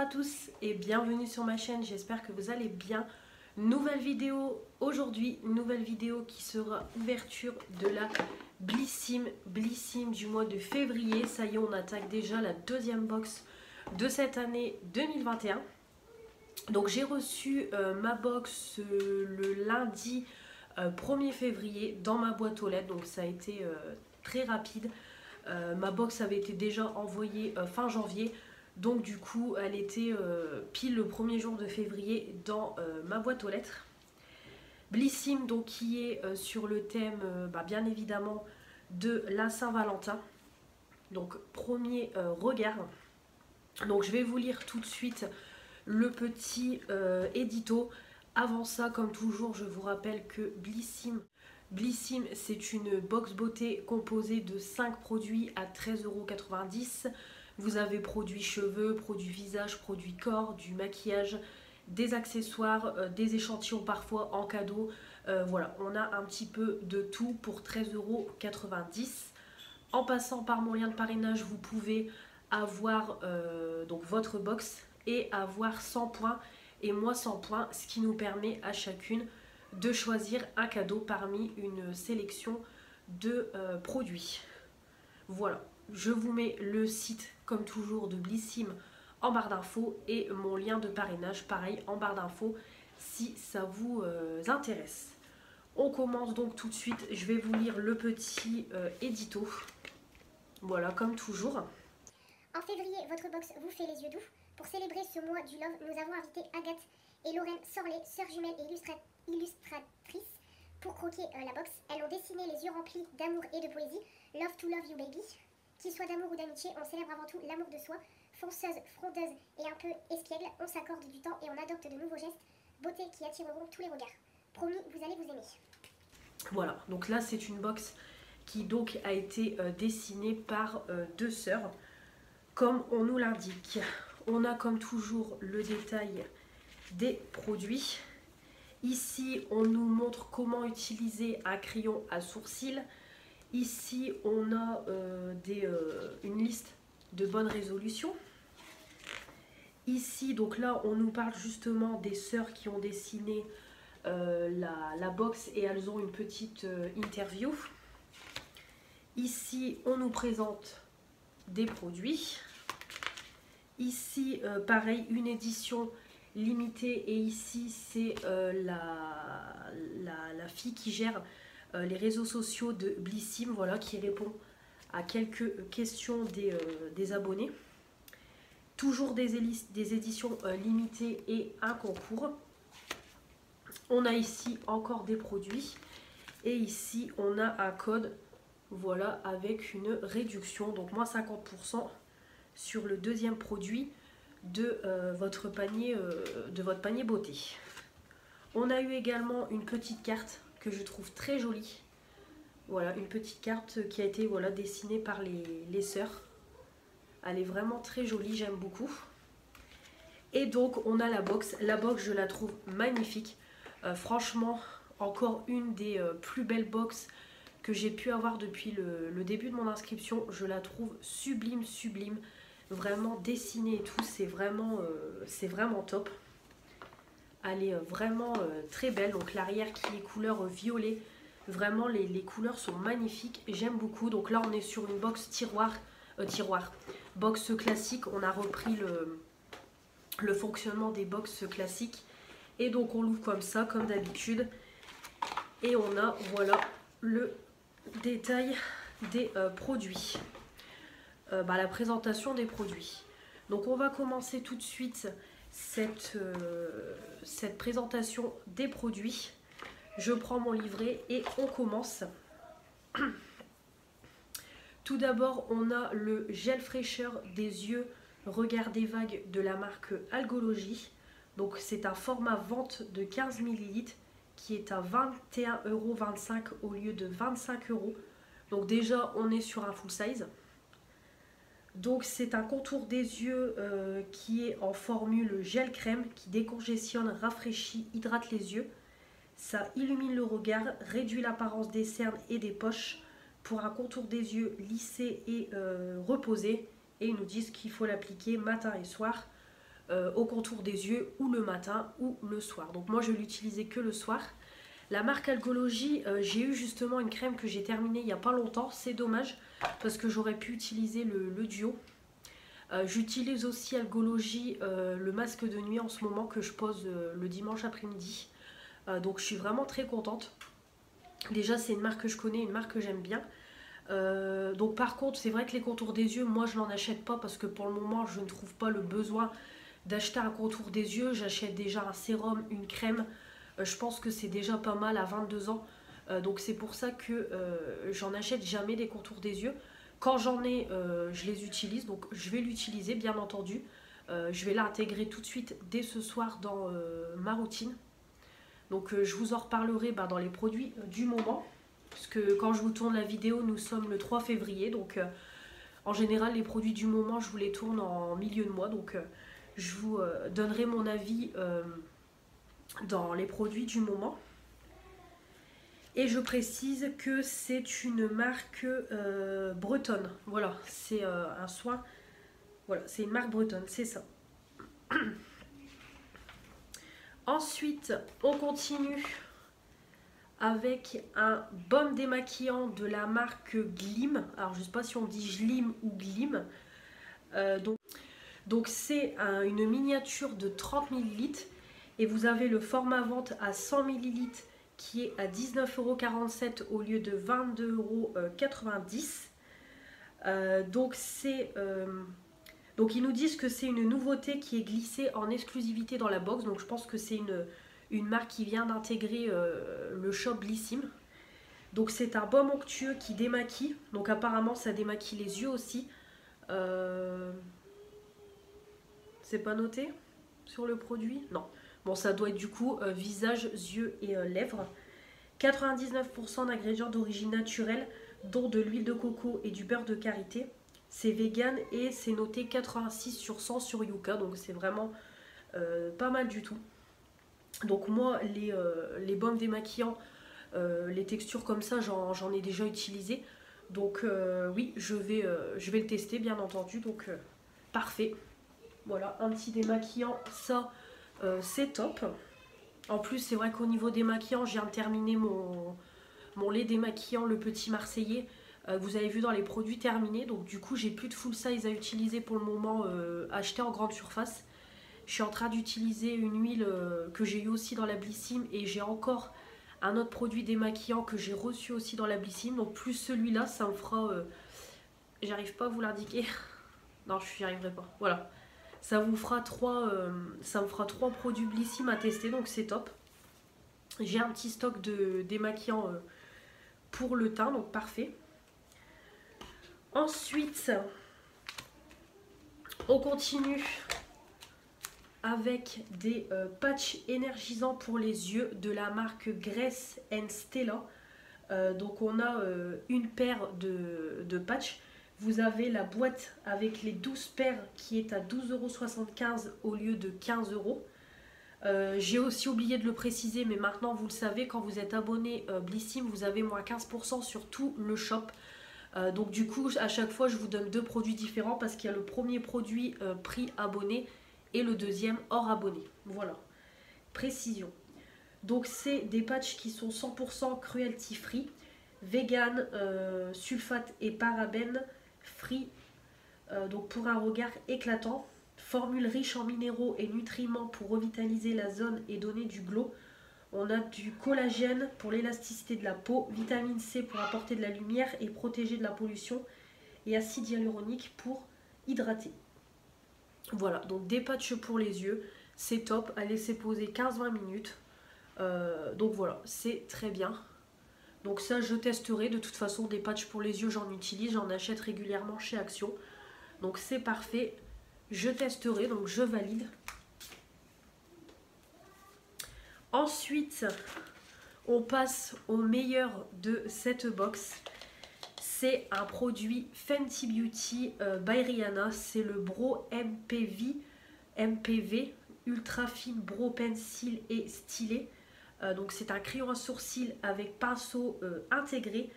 à tous et bienvenue sur ma chaîne, j'espère que vous allez bien. Nouvelle vidéo aujourd'hui, nouvelle vidéo qui sera ouverture de la Blissim du mois de février. Ça y est, on attaque déjà la deuxième box de cette année 2021. Donc j'ai reçu ma box le lundi 1er février dans ma boîte aux lettres, donc ça a été très rapide. Ma box avait été déjà envoyée fin janvier. Donc du coup, elle était pile le premier jour de février dans ma boîte aux lettres. Blissim, donc qui est sur le thème, bien évidemment, de la Saint-Valentin. Donc premier regard. Donc je vais vous lire tout de suite le petit édito. Avant ça, comme toujours, je vous rappelle que Blissim, c'est une box beauté composée de 5 produits à 13,90 €. Vous avez produits cheveux, produits visage, produits corps, du maquillage, des accessoires, des échantillons parfois en cadeau. Voilà, on a un petit peu de tout pour 13,90 €. En passant par mon lien de parrainage, vous pouvez avoir donc votre box et avoir 100 points et moi 100 points, ce qui nous permet à chacune de choisir un cadeau parmi une sélection de produits. Voilà, je vous mets le site comme toujours de Blissim en barre d'infos et mon lien de parrainage pareil en barre d'infos si ça vous intéresse. On commence donc tout de suite, je vais vous lire le petit édito. Voilà, comme toujours. En février, votre box vous fait les yeux doux. Pour célébrer ce mois du love, nous avons invité Agathe et Lorraine Sorlet, sœurs jumelles et illustratrices, pour croquer la box. Elles ont dessiné les yeux remplis d'amour et de poésie. Love to love you baby. Qu'il soit d'amour ou d'amitié, on célèbre avant tout l'amour de soi. Fonceuse, frondeuse et un peu espiègle, on s'accorde du temps et on adopte de nouveaux gestes. Beauté qui attireront tous les regards. Promis, vous allez vous aimer. Voilà, donc là c'est une box qui donc a été dessinée par deux sœurs, comme on nous l'indique. On a comme toujours le détail des produits. Ici, on nous montre comment utiliser un crayon à sourcils. Ici, on a une liste de bonnes résolutions. Ici, donc là, on nous parle justement des sœurs qui ont dessiné la box et elles ont une petite interview. Ici, on nous présente des produits. Ici, pareil, une édition limitée et ici, c'est la fille qui gère les réseaux sociaux de Blissim, voilà, qui répond à quelques questions des abonnés. Toujours des éditions limitées et un concours. On a ici encore des produits et ici, on a un code, voilà, avec une réduction, donc moins 50% sur le deuxième produit de votre panier beauté. On a eu également une petite carte que je trouve très jolie. Voilà, une petite carte qui a été dessinée par les sœurs. Elle est vraiment très jolie, j'aime beaucoup. Et donc on a la box. La box, je la trouve magnifique. Franchement, encore une des plus belles box que j'ai pu avoir depuis le début de mon inscription. Je la trouve sublime, sublime. Vraiment dessinée et tout, c'est vraiment top. Elle est vraiment très belle. Donc l'arrière qui est couleur violet. Vraiment les couleurs sont magnifiques. J'aime beaucoup. Donc là on est sur une box box classique. On a repris le fonctionnement des box classiques. Et donc on l'ouvre comme ça, comme d'habitude. Et on a, voilà, le détail des produits. La présentation des produits. Donc on va commencer tout de suite cette présentation des produits. Je prends mon livret et on commence. Tout d'abord, on a le gel fraîcheur des yeux Regard des vagues de la marque Algologie. Donc c'est un format vente de 15 ml qui est à 21,25 € au lieu de 25 €. Donc déjà on est sur un full size. Donc c'est un contour des yeux qui est en formule gel crème qui décongestionne, rafraîchit, hydrate les yeux. Ça illumine le regard, réduit l'apparence des cernes et des poches pour un contour des yeux lissé et reposé. Et ils nous disent qu'il faut l'appliquer matin et soir. au contour des yeux ou le matin ou le soir. Donc moi je l'utilisais que le soir. La marque Algologie, j'ai eu justement une crème que j'ai terminée il n'y a pas longtemps. C'est dommage parce que j'aurais pu utiliser le duo. J'utilise aussi Algologie, le masque de nuit en ce moment que je pose le dimanche après-midi. Donc je suis vraiment très contente. Déjà c'est une marque que je connais, une marque que j'aime bien. Donc par contre c'est vrai que les contours des yeux, moi je n'en achète pas parce que pour le moment je ne trouve pas le besoin d'acheter un contour des yeux. J'achète déjà un sérum, une crème. Je pense que c'est déjà pas mal à 22 ans. Donc c'est pour ça que j'en achète jamais des contours des yeux. Quand j'en ai, je les utilise. Donc je vais l'utiliser bien entendu. Je vais l'intégrer tout de suite dès ce soir dans ma routine. Donc je vous en reparlerai dans les produits du moment. Parce que quand je vous tourne la vidéo, nous sommes le 3 février. Donc en général, les produits du moment, je vous les tourne en milieu de mois. Donc je vous donnerai mon avis dans les produits du moment. Et je précise que c'est une marque bretonne. Voilà, c'est un soin. Voilà, c'est une marque bretonne, c'est ça. Ensuite, on continue avec un baume démaquillant de la marque Glim. Alors, je ne sais pas si on dit Glim ou Glim. Donc c'est une miniature de 30 ml. Et vous avez le format vente à 100 ml qui est à 19,47 € au lieu de 22,90 €. Donc ils nous disent que c'est une nouveauté qui est glissée en exclusivité dans la box. Donc je pense que c'est une marque qui vient d'intégrer le shop Blissim. Donc c'est un baume onctueux qui démaquille. Donc apparemment ça démaquille les yeux aussi. C'est pas noté sur le produit? Non. Bon, ça doit être du coup visage, yeux et lèvres. 99% d'ingrédients d'origine naturelle, dont de l'huile de coco et du beurre de karité. C'est vegan et c'est noté 86/100 sur Yuka, donc c'est vraiment pas mal du tout. Donc moi, les baumes démaquillants, les textures comme ça, j'en ai déjà utilisé. Donc oui, je vais le tester bien entendu, donc parfait. Voilà, un petit démaquillant, ça c'est top. En plus, c'est vrai qu'au niveau démaquillant, je viens de terminer mon lait démaquillant, le petit Marseillais. Vous avez vu dans les produits terminés. Donc du coup, j'ai plus de full size à utiliser pour le moment, acheté en grande surface. Je suis en train d'utiliser une huile que j'ai eu aussi dans la Blissim. Et j'ai encore un autre produit démaquillant que j'ai reçu aussi dans la Blissim. Donc plus celui-là, ça me fera... J'arrive pas à vous l'indiquer. Non, je n'y arriverai pas. Voilà. Ça me fera 3 produits Blissim à tester, donc c'est top. J'ai un petit stock de démaquillants pour le teint, donc parfait. Ensuite, on continue avec des patchs énergisants pour les yeux de la marque Grace & Stella. Donc on a une paire de patchs. Vous avez la boîte avec les 12 paires qui est à 12,75 € au lieu de 15 €. J'ai aussi oublié de le préciser, mais maintenant vous le savez, quand vous êtes abonné Blissim, vous avez moins 15% sur tout le shop. Donc du coup, à chaque fois, je vous donne deux produits différents parce qu'il y a le premier produit prix abonné et le deuxième hors abonné. Voilà, précision. Donc c'est des patchs qui sont 100% cruelty free, vegan, sulfate et parabènes free, donc pour un regard éclatant. Formule riche en minéraux et nutriments pour revitaliser la zone et donner du glow. On a du collagène pour l'élasticité de la peau, vitamine C pour apporter de la lumière et protéger de la pollution, et acide hyaluronique pour hydrater. Voilà, donc des patchs pour les yeux, c'est top, à laisser poser 15-20 minutes. Donc voilà, c'est très bien. Donc ça, je testerai. De toute façon, des patchs pour les yeux, j'en utilise, j'en achète régulièrement chez Action. Donc c'est parfait. Je testerai, donc je valide. Ensuite, on passe au meilleur de cette box. C'est un produit Fenty Beauty by Rihanna. C'est le Brow MPV Ultra Fine Brow Pencil et Stylet. Donc c'est un crayon à sourcils avec pinceau intégré.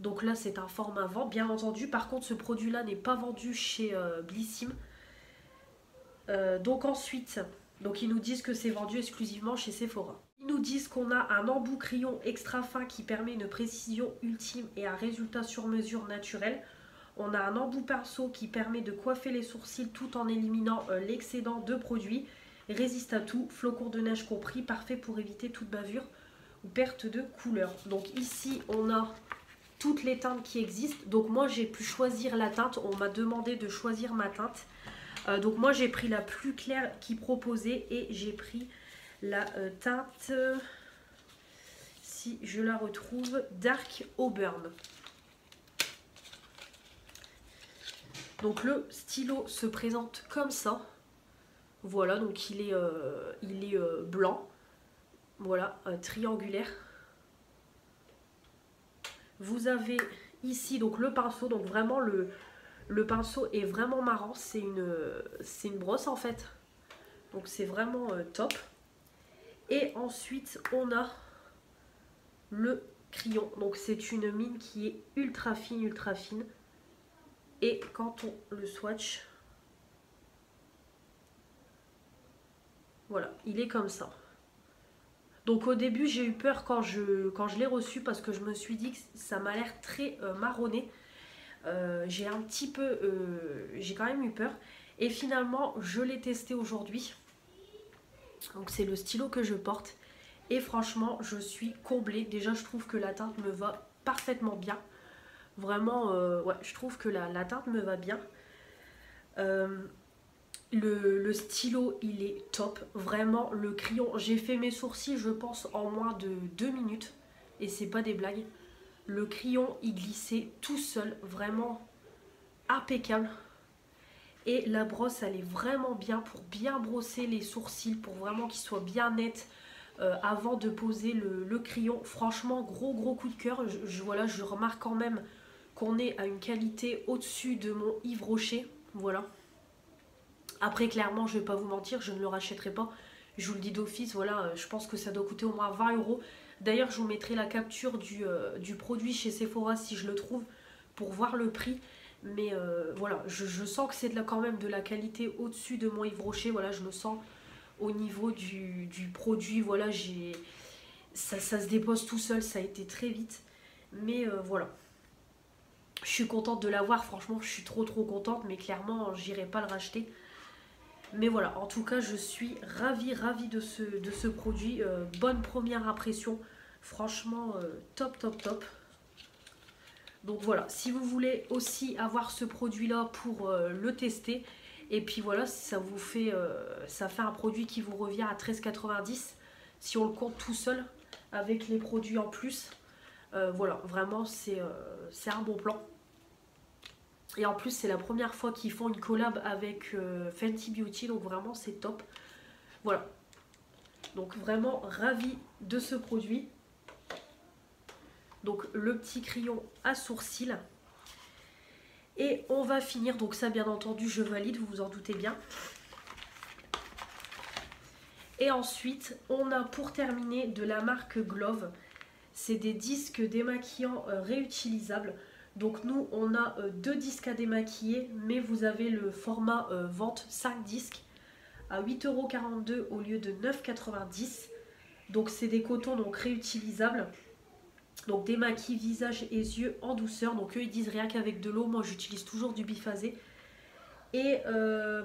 Donc là c'est un format vent bien entendu. Par contre ce produit là n'est pas vendu chez Blissim. Donc ensuite, donc ils nous disent que c'est vendu exclusivement chez Sephora. Ils nous disent qu'on a un embout crayon extra fin qui permet une précision ultime et un résultat sur mesure naturel. On a un embout pinceau qui permet de coiffer les sourcils tout en éliminant l'excédent de produit. Résiste à tout, flocons de neige compris, parfait pour éviter toute bavure ou perte de couleur. Donc ici on a toutes les teintes qui existent. Donc moi j'ai pu choisir la teinte, on m'a demandé de choisir ma teinte. Donc moi j'ai pris la plus claire qui proposait et j'ai pris la teinte, si je la retrouve, Dark Auburn. Donc le stylo se présente comme ça. Voilà, donc il est blanc. Voilà, triangulaire. Vous avez ici donc le pinceau, donc vraiment le pinceau est vraiment marrant. C'est une brosse en fait. Donc c'est vraiment top. Et ensuite on a le crayon. Donc c'est une mine qui est ultra fine, ultra fine. Et quand on le swatch, voilà, il est comme ça. Donc au début j'ai eu peur quand je l'ai reçu parce que je me suis dit que ça m'a l'air très marronné. J'ai quand même eu peur. Et finalement je l'ai testé aujourd'hui. Donc c'est le stylo que je porte. Et franchement je suis comblée. Déjà je trouve que la teinte me va parfaitement bien. Vraiment, ouais, je trouve que la teinte me va bien. Le stylo il est top, vraiment. Le crayon, j'ai fait mes sourcils je pense en moins de 2 minutes et c'est pas des blagues. Le crayon il glissait tout seul, vraiment impeccable. Et la brosse elle est vraiment bien pour bien brosser les sourcils, pour vraiment qu'ils soient bien nets avant de poser le crayon. Franchement gros coup de cœur. Voilà, je remarque quand même qu'on est à une qualité au-dessus de mon Yves Rocher, voilà. Après clairement je vais pas vous mentir, je ne le rachèterai pas, je vous le dis d'office, voilà, je pense que ça doit coûter au moins 20 €. D'ailleurs je vous mettrai la capture du produit chez Sephora si je le trouve pour voir le prix. Mais voilà, je sens que c'est quand même de la qualité au-dessus de mon Yves Rocher, voilà, je le sens au niveau du produit, voilà, ça se dépose tout seul, ça a été très vite. Mais voilà. Je suis contente de l'avoir, franchement je suis trop contente, mais clairement j'irai pas le racheter. Mais voilà, en tout cas je suis ravie de ce produit. Bonne première impression, franchement top. Donc voilà, si vous voulez aussi avoir ce produit là pour le tester, et puis voilà, ça vous fait ça fait un produit qui vous revient à 13,90 si on le compte tout seul avec les produits en plus. Voilà, vraiment c'est un bon plan. Et en plus c'est la première fois qu'ils font une collab avec Fenty Beauty, donc vraiment c'est top. Voilà, donc vraiment ravie de ce produit. Donc le petit crayon à sourcils. Et on va finir, donc ça bien entendu je valide, vous vous en doutez bien. Et ensuite on a pour terminer de la marque Glove. C'est des disques démaquillants réutilisables. Donc nous on a 2 disques à démaquiller, mais vous avez le format vente 5 disques à 8,42 € au lieu de 9,90 €. Donc c'est des cotons donc réutilisables. Donc démaquille visage et yeux en douceur. Donc eux ils disent rien qu'avec de l'eau, moi j'utilise toujours du biphasé. Et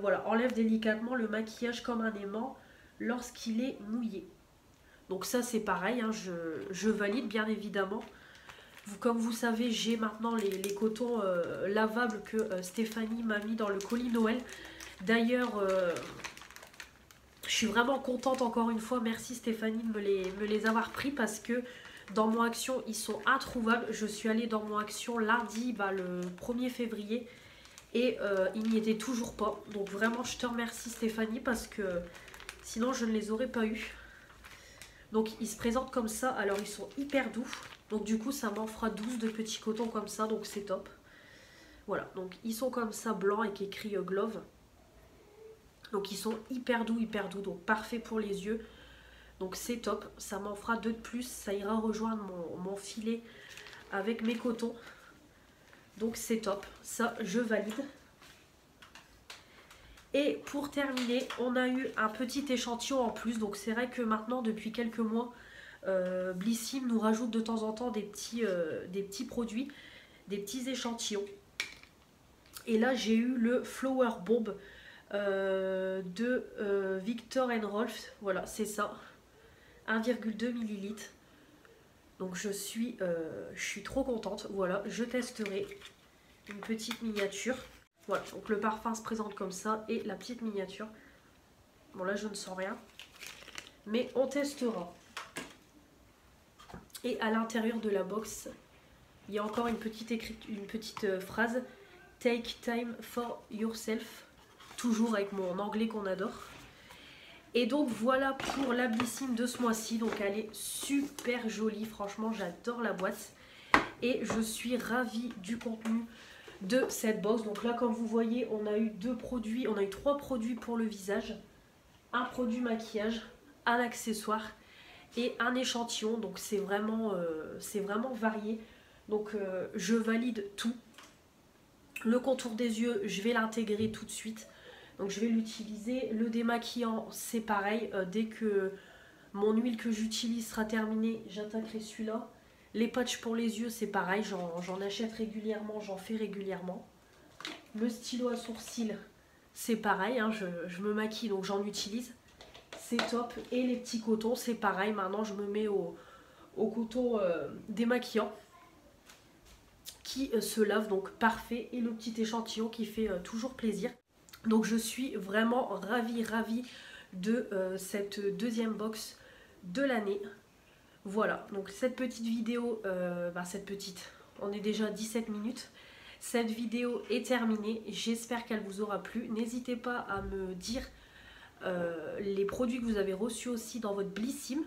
voilà, enlève délicatement le maquillage comme un aimant lorsqu'il est mouillé. Donc ça c'est pareil, hein, je valide bien évidemment. Comme vous savez, j'ai maintenant les cotons lavables que Stéphanie m'a mis dans le colis Noël. D'ailleurs, je suis vraiment contente encore une fois. Merci Stéphanie de me les avoir pris parce que dans mon action, ils sont introuvables. Je suis allée dans mon action lundi, le 1er février. Et ils n'y étaient toujours pas. Donc vraiment, je te remercie Stéphanie parce que sinon, je ne les aurais pas eu. Donc ils se présentent comme ça. Alors ils sont hyper doux. Donc du coup ça m'en fera 12 de petits cotons comme ça, donc c'est top. Voilà, donc ils sont comme ça blancs avec écrit Glove. Donc ils sont hyper doux, donc parfait pour les yeux. Donc c'est top, ça m'en fera 2 de plus, ça ira rejoindre mon filet avec mes cotons. Donc c'est top, ça je valide. Et pour terminer, on a eu un petit échantillon en plus. Donc c'est vrai que maintenant, depuis quelques mois, Blissim nous rajoute de temps en temps des petits produits, des petits échantillons. Et là, j'ai eu le Flower Bomb de Viktor & Rolf. Voilà, c'est ça. 1,2 ml. Donc je suis trop contente. Voilà, je testerai une petite miniature. Voilà, donc le parfum se présente comme ça et la petite miniature. Bon là je ne sens rien, mais on testera. Et à l'intérieur de la box, il y a encore une petite phrase. Take time for yourself. Toujours avec mon anglais qu'on adore. Et donc voilà pour la Blissim de ce mois-ci. Donc elle est super jolie, franchement j'adore la boîte. Et je suis ravie du contenu de cette box. Donc là comme vous voyez on a eu 3 produits pour le visage, un produit maquillage, un accessoire et un échantillon. Donc c'est vraiment varié. Donc je valide tout. Le contour des yeux je vais l'intégrer tout de suite. Donc je vais l'utiliser. Le démaquillant c'est pareil, dès que mon huile que j'utilise sera terminée j'attaquerai celui-là. Les patchs pour les yeux c'est pareil, j'en achète régulièrement, j'en fais régulièrement. Le stylo à sourcils c'est pareil, hein, je me maquille donc j'en utilise, c'est top. Et les petits cotons c'est pareil, maintenant je me mets au coton démaquillant qui se lave, donc parfait. Et le petit échantillon qui fait toujours plaisir. Donc je suis vraiment ravie de cette deuxième box de l'année. Voilà, donc cette petite vidéo, on est déjà à 17 minutes. Cette vidéo est terminée, j'espère qu'elle vous aura plu. N'hésitez pas à me dire les produits que vous avez reçus aussi dans votre Blissim.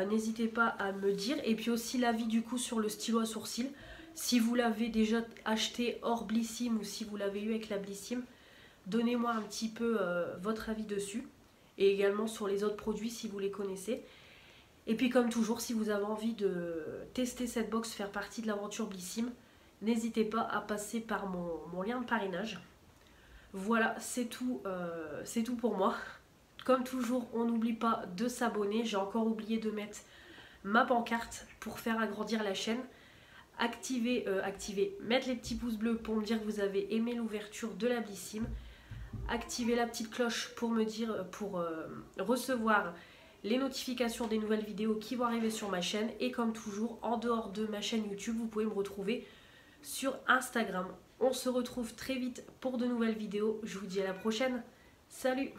N'hésitez pas à me dire. Et puis aussi l'avis du coup sur le stylo à sourcils. Si vous l'avez déjà acheté hors Blissim ou si vous l'avez eu avec la Blissim, donnez-moi un petit peu votre avis dessus. Et également sur les autres produits si vous les connaissez. Et puis comme toujours, si vous avez envie de tester cette box, faire partie de l'aventure Blissim, n'hésitez pas à passer par mon lien de parrainage. Voilà, c'est tout pour moi. Comme toujours, on n'oublie pas de s'abonner. J'ai encore oublié de mettre ma pancarte pour faire agrandir la chaîne. Mettre les petits pouces bleus pour me dire que vous avez aimé l'ouverture de la Blissim. Activez la petite cloche pour me dire, pour recevoir les notifications des nouvelles vidéos qui vont arriver sur ma chaîne. Et comme toujours, en dehors de ma chaîne YouTube, vous pouvez me retrouver sur Instagram. On se retrouve très vite pour de nouvelles vidéos. Je vous dis à la prochaine. Salut!